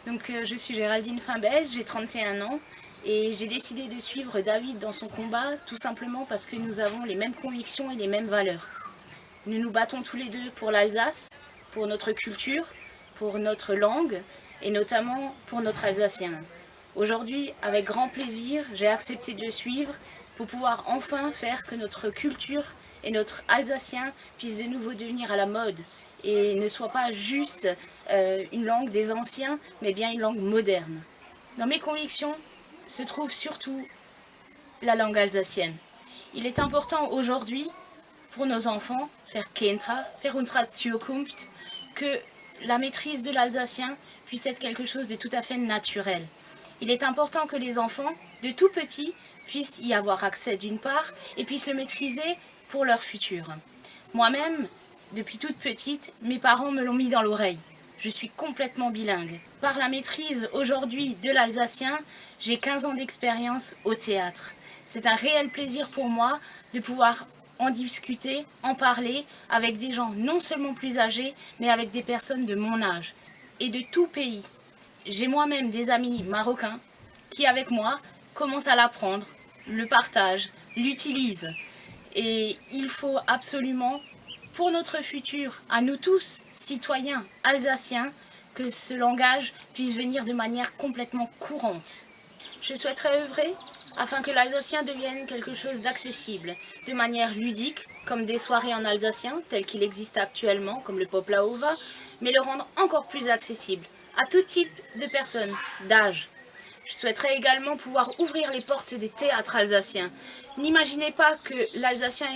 Je suis Géraldine Fimbel, j'ai 31 ans et j'ai décidé de suivre David dans son combat tout simplement parce que nous avons les mêmes convictions et les mêmes valeurs. Nous nous battons tous les deux pour l'Alsace, pour notre culture, pour notre langue et notamment pour notre alsacien. Aujourd'hui, avec grand plaisir, j'ai accepté de le suivre pour pouvoir enfin faire que notre culture et notre alsacien puissent de nouveau devenir à la mode et ne soit pas juste une langue des anciens, mais bien une langue moderne. Dans mes convictions se trouve surtout la langue alsacienne. Il est important aujourd'hui pour nos enfants, faire Kindra, faire unsere Zukunft, que la maîtrise de l'alsacien puisse être quelque chose de tout à fait naturel. Il est important que les enfants, de tout petits, puissent y avoir accès d'une part et puissent le maîtriser pour leur futur. Moi-même, depuis toute petite, mes parents me l'ont mis dans l'oreille. Je suis complètement bilingue. Par la maîtrise aujourd'hui de l'alsacien, j'ai 15 ans d'expérience au théâtre. C'est un réel plaisir pour moi de pouvoir en discuter, en parler avec des gens non seulement plus âgés, mais avec des personnes de mon âge et de tout pays. J'ai moi-même des amis marocains qui, avec moi, commencent à l'apprendre, le partagent, l'utilisent. Et il faut absolument, pour notre futur, à nous tous, citoyens alsaciens, que ce langage puisse venir de manière complètement courante. Je souhaiterais œuvrer afin que l'alsacien devienne quelque chose d'accessible, de manière ludique, comme des soirées en alsacien, telles qu'il existe actuellement, comme le Poplaova, mais le rendre encore plus accessible à tout type de personnes, d'âge. Je souhaiterais également pouvoir ouvrir les portes des théâtres alsaciens. N'imaginez pas que l'alsacien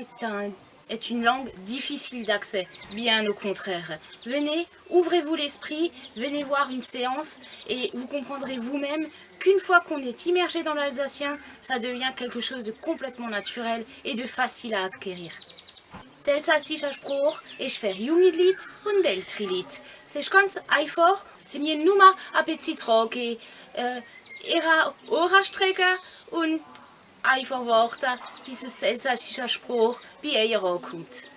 est une langue difficile d'accès, bien au contraire. Venez, ouvrez-vous l'esprit, venez voir une séance et vous comprendrez vous-même qu'une fois qu'on est immergé dans l'alsacien, ça devient quelque chose de complètement naturel et de facile à acquérir. Elsässischer Spruch ist für junge Leute und ältere Leute. Es ist ganz einfach, sie müssen nur Appetit tragen, ihre Ohren strecken und einfach warten, bis das elsässische Spruch bei ihr ankommt.